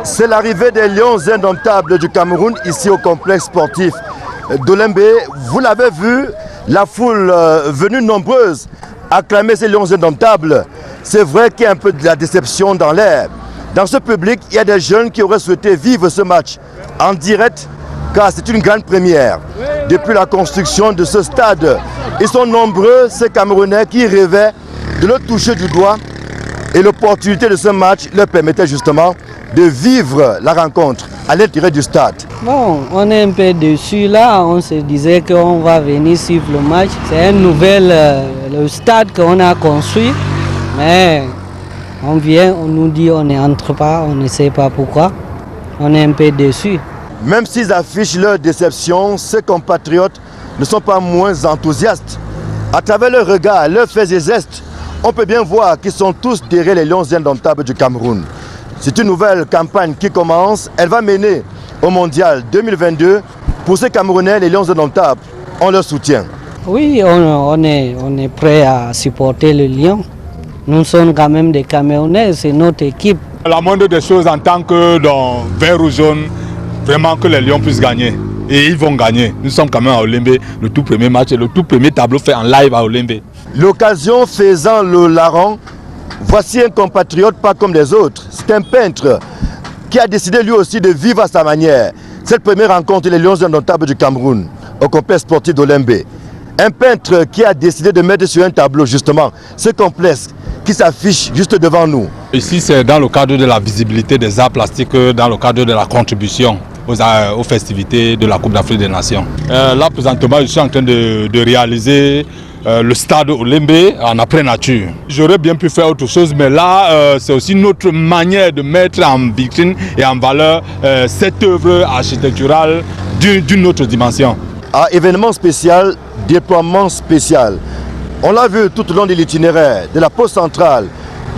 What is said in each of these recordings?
C'est l'arrivée des Lions indomptables du Cameroun ici au complexe sportif d'Olembe. Vous l'avez vu, la foule venue nombreuse acclamer ces Lions indomptables. C'est vrai qu'il y a un peu de la déception dans l'air. Dans ce public, il y a des jeunes qui auraient souhaité vivre ce match en direct, car c'est une grande première. Depuis la construction de ce stade, ils sont nombreux, ces Camerounais qui rêvaient de le toucher du doigt, et l'opportunité de ce match leur permettait justement de vivre la rencontre à l'intérieur du stade. Bon, on est un peu déçus là, on se disait qu'on va venir suivre le match. C'est un nouvel le stade qu'on a construit, mais on vient, on nous dit on n'entre pas, on ne sait pas pourquoi. On est un peu déçus. Même s'ils affichent leur déception, ces compatriotes ne sont pas moins enthousiastes. À travers leurs regards, leurs faits et gestes, on peut bien voir qu'ils sont tous derrière les Lions indomptables du Cameroun. C'est une nouvelle campagne qui commence. Elle va mener au Mondial 2022. Pour ces Camerounais, les Lions indomptables ont leur soutien. Oui, on est prêt à supporter le Lion. Nous sommes quand même des Camerounais, c'est notre équipe. La moindre des choses en tant que dans vert ou jaune, vraiment que les Lions puissent gagner. Et ils vont gagner. Nous sommes quand même à Olembe, le tout premier match et le tout premier tableau fait en live à Olembe. L'occasion faisant le larron, voici un compatriote pas comme les autres. C'est un peintre qui a décidé lui aussi de vivre à sa manière. Cette première rencontre des Lions indomptables du Cameroun au complexe sportif d'Olembe. Un peintre qui a décidé de mettre sur un tableau justement ce complexe qui s'affiche juste devant nous. Ici c'est dans le cadre de la visibilité des arts plastiques, dans le cadre de la contribution aux festivités de la Coupe d'Afrique des Nations. Là présentement je suis en train de réaliser le stade Olembe en après nature. J'aurais bien pu faire autre chose, mais là c'est aussi notre manière de mettre en vitrine et en valeur cette œuvre architecturale d'une autre dimension. À événement spécial, déploiement spécial. On l'a vu tout au long de l'itinéraire, de la poste centrale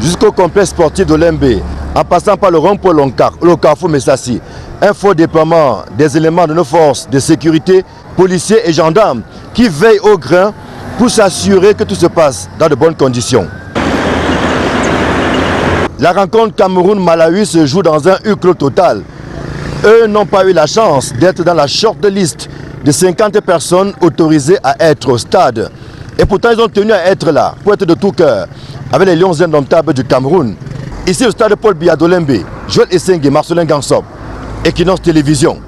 jusqu'au complexe sportif d'Olembe, en passant par le rond-point le carrefour Messassi. Un fort déploiement des éléments de nos forces de sécurité, policiers et gendarmes qui veillent au grain pour s'assurer que tout se passe dans de bonnes conditions. La rencontre Cameroun-Malawi se joue dans un huis clos total. Eux n'ont pas eu la chance d'être dans la shortlist de 50 personnes autorisées à être au stade. Et pourtant, ils ont tenu à être là, pour être de tout cœur, avec les Lions indomptables du Cameroun. Ici au stade Paul Biya d'Olembe, Joël Essengue, Marcelin Gansop, Equinox Télévision.